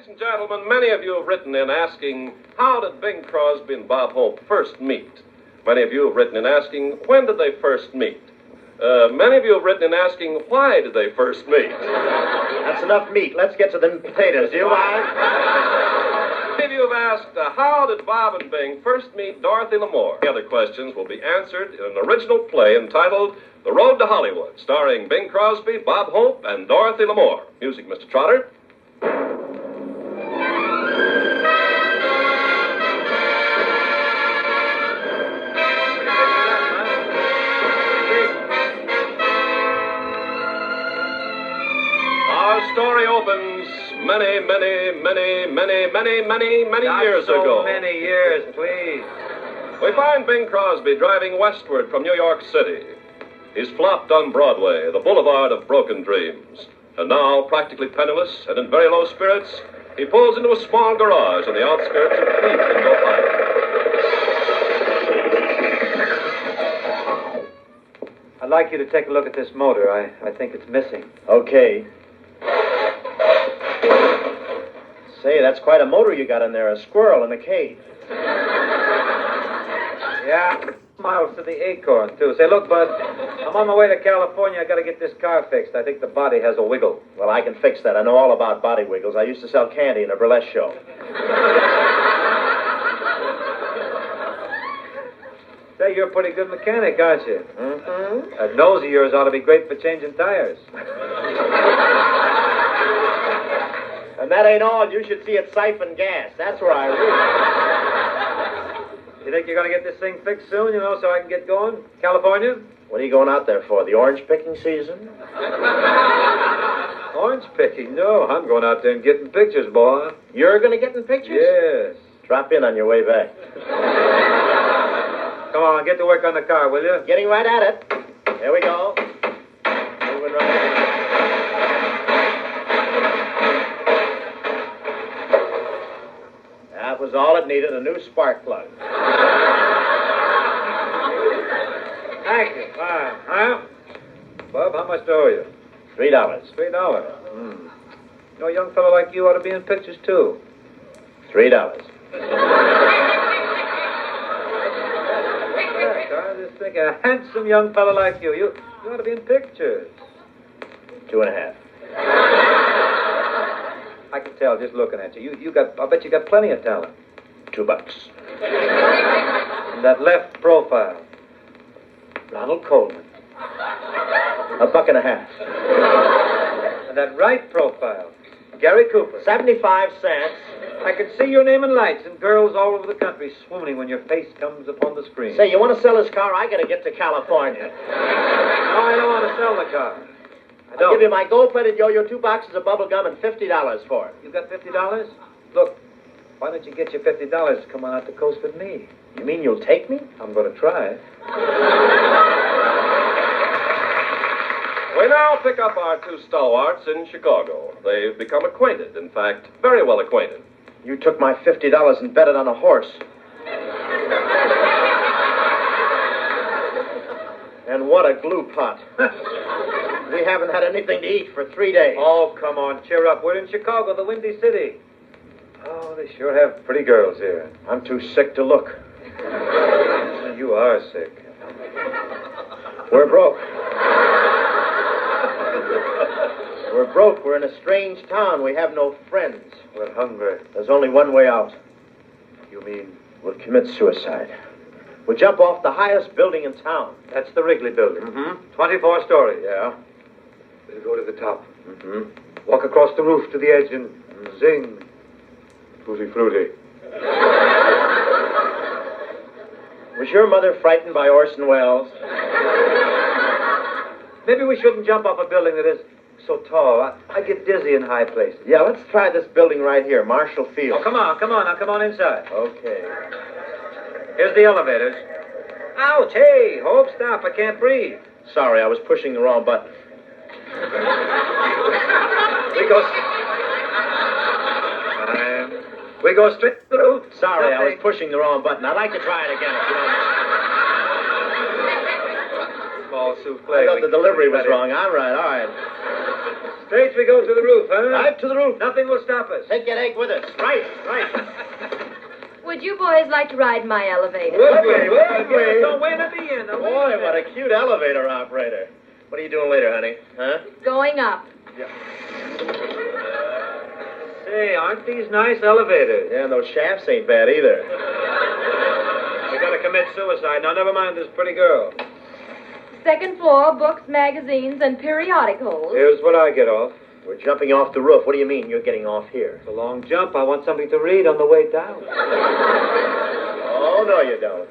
Ladies and gentlemen, many of you have written in asking, how did Bing Crosby and Bob Hope first meet? Many of you have written in asking, when did they first meet? Many of you have written in asking, why did they first meet? That's enough meat. Let's get to the potatoes. Do you mind? Many of you have asked, how did Bob and Bing first meet Dorothy Lamour? The other questions will be answered in an original play entitled The Road to Hollywood, starring Bing Crosby, Bob Hope, and Dorothy Lamour. Music, Mr. Trotter. Our story opens many years ago. So many years, please. We find Bing Crosby driving westward from New York City. He's flopped on Broadway, the boulevard of broken dreams. And now, practically penniless and in very low spirits, he pulls into a small garage on the outskirts of Cleveland, Ohio. I'd like you to take a look at this motor. I think it's missing. Okay. Say, that's quite a motor you got in there, a squirrel in a cage. Yeah, miles to the acorn, too. Say, look, bud, I'm on my way to California. I got to get this car fixed. I think the body has a wiggle. Well, I can fix that. I know all about body wiggles. I used to sell candy in a burlesque show. Say, you're a pretty good mechanic, aren't you? Mm-hmm. That nose of yours ought to be great for changing tires. And that ain't all. You should see it siphon gas. That's where I read. You think you're going to get this thing fixed soon, so I can get going? California? What are you going out there for, the orange picking season? Orange picking? No, I'm going out there and getting pictures, boy. You're going to get in pictures? Yes. Drop in on your way back. Come on, get to work on the car, will you? Getting right at it. There we go. Moving right. That was all it needed, a new spark plug. Thank you. Fine. Huh? Bob, how much do I owe you? $3. $3. A young fellow like you ought to be in pictures, too. $3. I just think a handsome young fellow like you. You ought to be in pictures. 2.5. I can tell just looking at you. I bet you got plenty of talent. $2. And that left profile. Ronald Coleman. $1.50. And that right profile. Gary Cooper. 75 cents. I can see your name in lights and girls all over the country swooning when your face comes upon the screen. Say, you want to sell this car? I got to get to California. No, I don't want to sell the car. I'll give you my gold-plated yo-yo, 2 boxes of bubble gum, and $50 for it. You got $50? Look, why don't you get your $50 to come on out the coast with me? You mean you'll take me? I'm going to try. We now pick up our two stalwarts in Chicago. They've become acquainted, in fact, very well acquainted. You took my $50 and bet it on a horse. And what a glue pot. We haven't had anything to eat for 3 days. Oh, come on, cheer up. We're in Chicago, the Windy City. Oh, they sure have pretty girls here. I'm too sick to look. You are sick. We're broke. We're broke. We're in a strange town. We have no friends. We're hungry. There's only one way out. You mean? We'll commit suicide. We'll jump off the highest building in town. That's the Wrigley Building. Mm-hmm. 24 stories. Yeah. We'll go to the top. Mm-hmm. Walk across the roof to the edge and sing. Tutti Frutti. Was your mother frightened by Orson Welles? Maybe we shouldn't jump off a building that is so tall. I get dizzy in high places. Yeah, let's try this building right here, Marshall Field. Oh, come on. Now come on inside. Okay. Here's the elevators. Ouch, hey, Hope, stop. I can't breathe. Sorry, I was pushing the wrong button. We go straight through. Sorry, I was pushing the wrong button. I'd like to try it again if you don't mind. Small souffle. I thought the delivery was wrong. All right. Straight we go to the roof, huh? Right to the roof. Nothing will stop us. Take that egg with us. Right. Would you boys like to ride my elevator? Would we? Don't wait at the end. Boy, what a cute elevator operator. What are you doing later, honey? Huh? Going up. Say, aren't these nice elevators? Yeah, and those shafts ain't bad either. We're going to commit suicide. Now, never mind this pretty girl. Second floor, books, magazines, and periodicals. Here's what I get off. We're jumping off the roof. What do you mean you're getting off here? It's a long jump. I want something to read on the way down. Oh, no, you don't.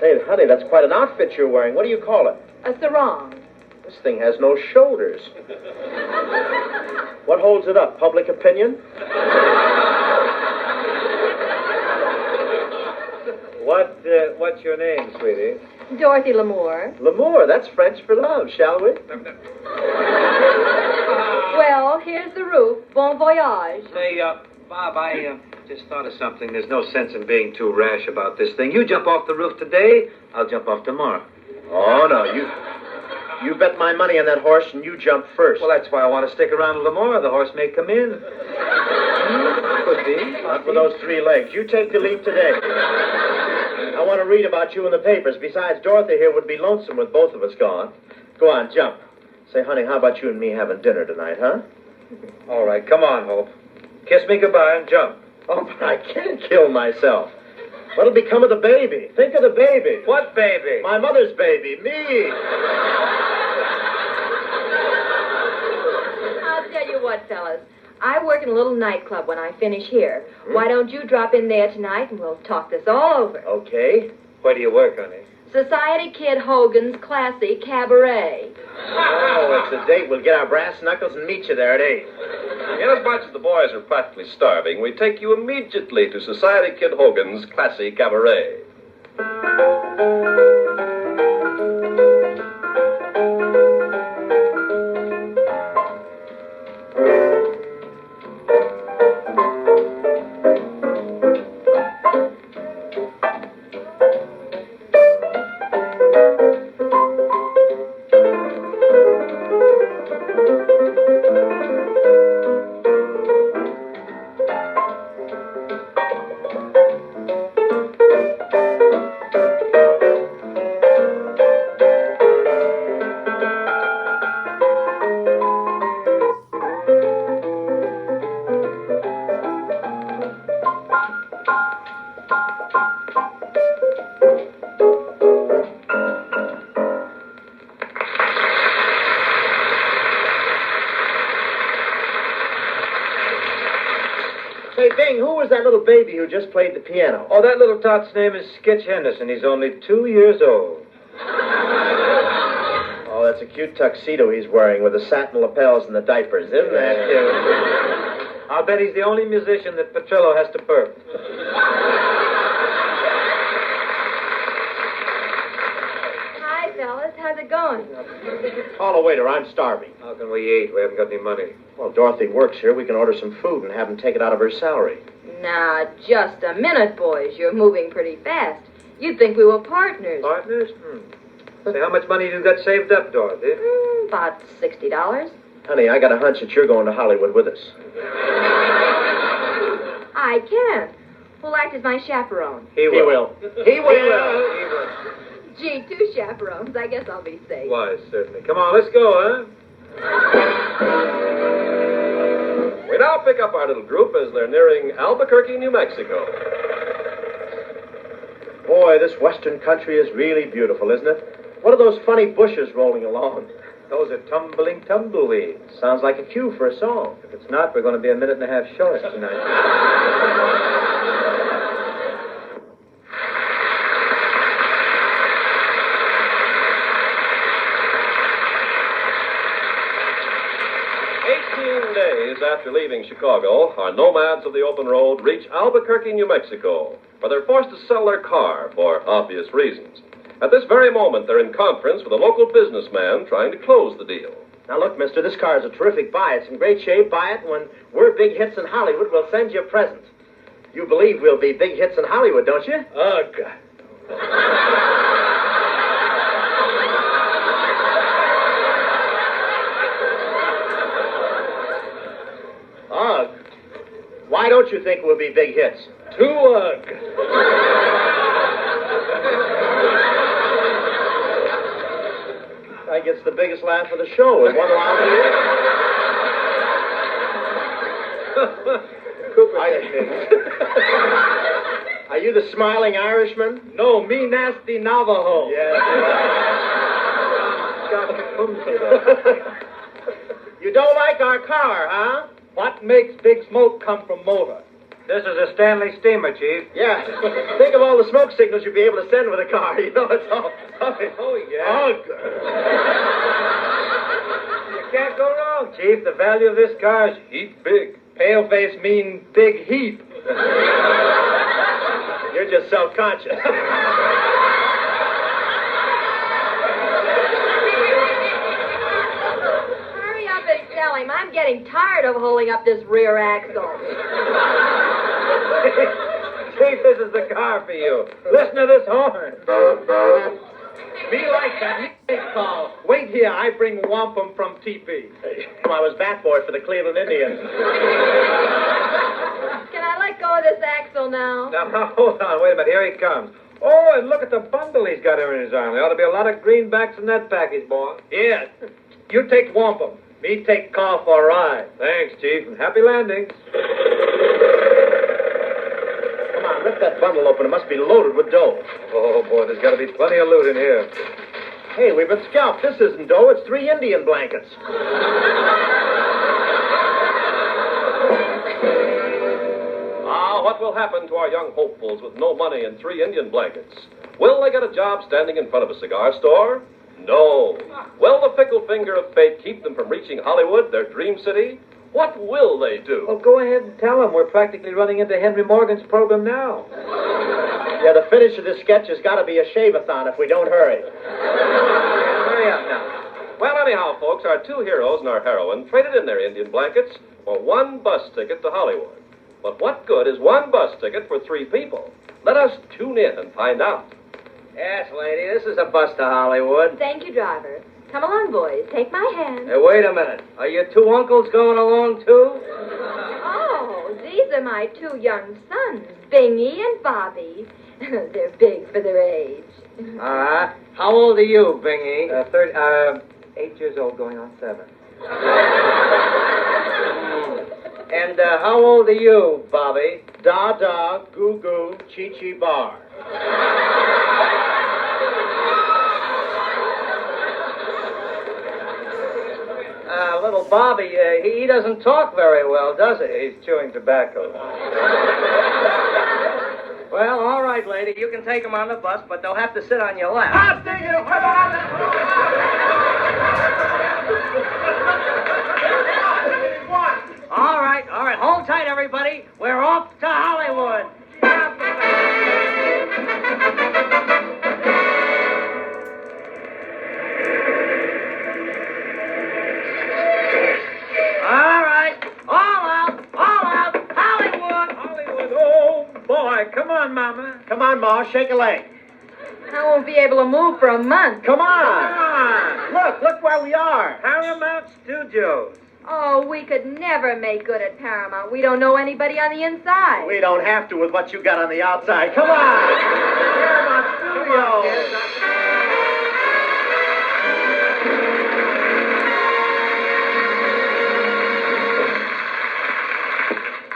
Say, honey, that's quite an outfit you're wearing. What do you call it? A sarong. This thing has no shoulders. What holds it up? Public opinion? What's your name, sweetie? Dorothy Lamour. Lamour, that's French for love, shall we? Well, here's the roof. Bon voyage. Say, Bob, I just thought of something. There's no sense in being too rash about this thing. You jump off the roof today, I'll jump off tomorrow. Oh, no, you bet my money on that horse and you jump first. Well, that's why I want to stick around a little more. The horse may come in. Could be. Not for those 3 legs. You take the leap today. I want to read about you in the papers. Besides, Dorothy here would be lonesome with both of us gone. Go on, jump. Say, honey, how about you and me having dinner tonight, huh? All right, come on, Hope. Kiss me goodbye and jump. Oh, but I can't kill myself. What'll become of the baby? Think of the baby. What baby? My mother's baby, me. I'll tell you what, fellas. I work in a little nightclub when I finish here. Why don't you drop in there tonight and we'll talk this all over? Okay. Where do you work, honey? Society Kid Hogan's Classy Cabaret. Oh, it's a date. We'll get our brass knuckles and meet you there at 8. Inasmuch as the boys are practically starving, we take you immediately to Society Kid Hogan's Classy Cabaret. Say, Bing, who was that little baby who just played the piano? Oh, that little tot's name is Skitch Henderson. He's only 2 years old. Oh, that's a cute tuxedo he's wearing with the satin lapels and the diapers. Isn't that cute? I'll bet he's the only musician that Petrillo has to burp. Hi, fellas. How's it going? Call a waiter. I'm starving. How can we eat? We haven't got any money. Well, Dorothy works here. We can order some food and have him take it out of her salary. Now, just a minute, boys. You're moving pretty fast. You'd think we were partners. Partners? Say, how much money you got saved up, Dorothy? About $60. Honey, I got a hunch that you're going to Hollywood with us. I can. Who'll act as my chaperone? He will. He will. Gee, 2 chaperones. I guess I'll be safe. Why, certainly. Come on, let's go, huh? We now pick up our little group as they're nearing Albuquerque, New Mexico. Boy, this western country is really beautiful, isn't it? What are those funny bushes rolling along? Those are tumbling tumbleweeds. Sounds like a cue for a song. If it's not, we're going to be a minute and a half short tonight. 18 days after leaving Chicago, our nomads of the open road reach Albuquerque, New Mexico, where they're forced to sell their car for obvious reasons. At this very moment, they're in conference with a local businessman trying to close the deal. Now, look, mister, this car is a terrific buy. It's in great shape. Buy it, and when we're big hits in Hollywood, we'll send you a present. You believe we'll be big hits in Hollywood, don't you? Oh, God. Why don't you think we'll be big hits? Guy gets the biggest laugh of the show in one lousy year. Are you the smiling Irishman? No, me nasty Navajo. Yes. You don't like our car, huh? What makes big smoke come from motor? This is a Stanley steamer, Chief. Yeah. Think of all the smoke signals you'd be able to send with a car. You know, it's all... Oh, yeah. Oh, You can't go wrong, Chief. The value of this car is heap big. Paleface mean big heap. You're just self-conscious. Hurry up and tell him. I'm getting tired of holding up this rear axle. Chief, this is the car for you. Listen to this horn. Me like that. Me call. Wait here. I bring wampum from TP. I was bat boy for the Cleveland Indians. Can I let go of this axle now? Now, hold on. Wait a minute. Here he comes. Oh, and look at the bundle he's got in his arm. There ought to be a lot of greenbacks in that package, boy. Yeah. You take wampum. Me take car for a ride. Thanks, Chief, and happy landings. Come on, lift that bundle open. It must be loaded with dough. Oh, boy, there's got to be plenty of loot in here. Hey, we've been scalped. This isn't dough. It's 3 Indian blankets. What will happen to our young hopefuls with no money and 3 Indian blankets? Will they get a job standing in front of a cigar store? No. Will the fickle finger of fate keep them from reaching Hollywood, their dream city? What will they do? Well, go ahead and tell them. We're practically running into Henry Morgan's program now. Yeah, the finish of this sketch has got to be a shave-a-thon if we don't hurry. Hurry up now. Well, anyhow, folks, our 2 heroes and our heroine traded in their Indian blankets for 1 bus ticket to Hollywood. But what good is 1 bus ticket for 3 people? Let us tune in and find out. Yes, lady, this is a bus to Hollywood. Thank you, driver. Come along, boys. Take my hand. Hey, wait a minute. Are your 2 uncles going along, too? Oh, these are my 2 young sons, Bingy and Bobby. They're big for their age. How old are you, Bingy? 8 years old, going on 7. And how old are you, Bobby? Da-da, goo-goo, chi-chi bar. Little Bobby, he doesn't talk very well, does he? He's chewing tobacco. Well, all right, lady. You can take him on the bus, but they'll have to sit on your lap. I'll take it. All right. Hold tight, everybody. We're off to Hollywood. All right. All out. Hollywood. Oh, boy. Come on, Mama. Come on, Ma. Shake a leg. I won't be able to move for a month. Come on. Look where we are. Paramount Studios. Oh, we could never make good at Paramount. We don't know anybody on the inside. We don't have to with what you got on the outside. Come on. Paramount Studios.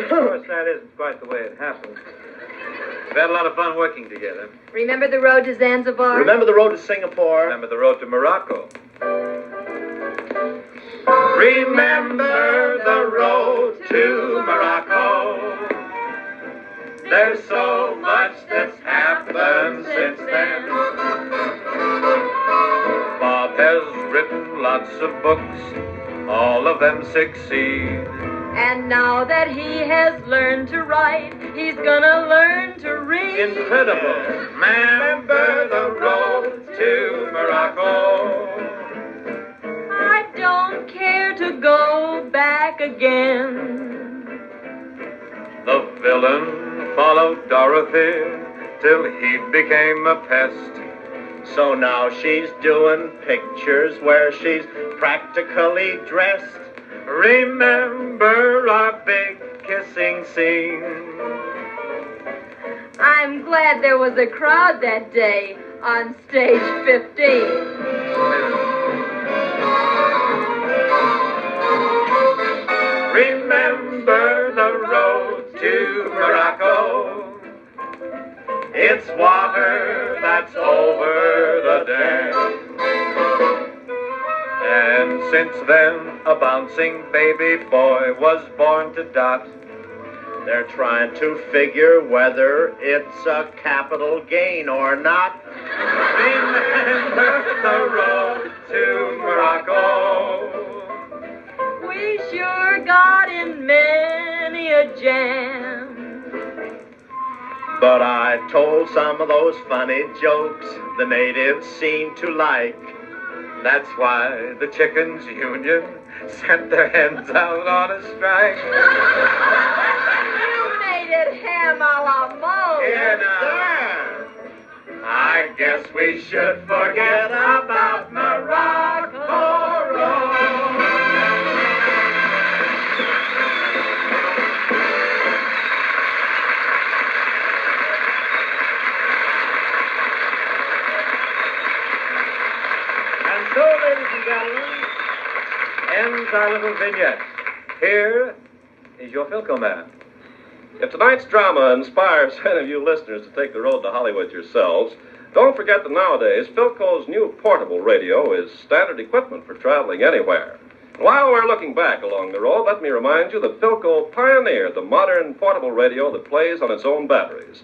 Of course, that isn't quite the way it happened. We've had a lot of fun working together. Remember the road to Zanzibar? Remember the road to Singapore? Remember the road to Morocco. Remember the road to Morocco. There's so much that's happened since then. Bob has written lots of books. All of them succeed. And now that he has learned to write, he's gonna learn to read. Incredible. Remember the road to Morocco. I don't care to go back again. The villain followed Dorothy till he became a pest. So now she's doing pictures where she's practically dressed. Remember our big kissing scene. I'm glad there was a crowd that day on stage 15. Remember the road to Morocco. It's water that's over the dam. And since then, a bouncing baby boy was born to Dot. They're trying to figure whether it's a capital gain or not. Remember the road to Morocco. We sure got in many a jam. But I told some of those funny jokes the natives seem to like. That's why the Chickens Union sent their hens out on a strike. You made it ham a la mode. Here now. I guess we should forget about Morocco Road. And so, ladies and gentlemen, ends our little vignette. Here is your Philco man. If tonight's drama inspires any of you listeners to take the road to Hollywood yourselves, don't forget that nowadays Philco's new portable radio is standard equipment for traveling anywhere. And while we're looking back along the road, let me remind you that Philco pioneered the modern portable radio that plays on its own batteries,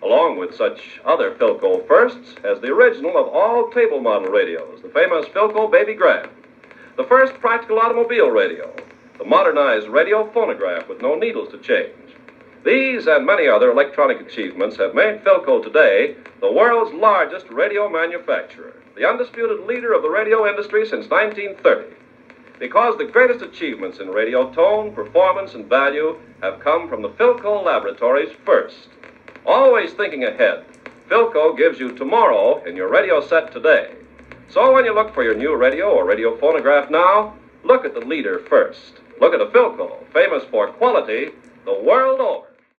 along with such other Philco firsts as the original of all table model radios, the famous Philco Baby Grand, the first practical automobile radio, the modernized radio phonograph with no needles to change. These and many other electronic achievements have made Philco today the world's largest radio manufacturer, the undisputed leader of the radio industry since 1930. Because the greatest achievements in radio tone, performance, and value have come from the Philco laboratories first. Always thinking ahead, Philco gives you tomorrow in your radio set today. So when you look for your new radio or radio phonograph now, look at the leader first. Look at a Philco, famous for quality the world over.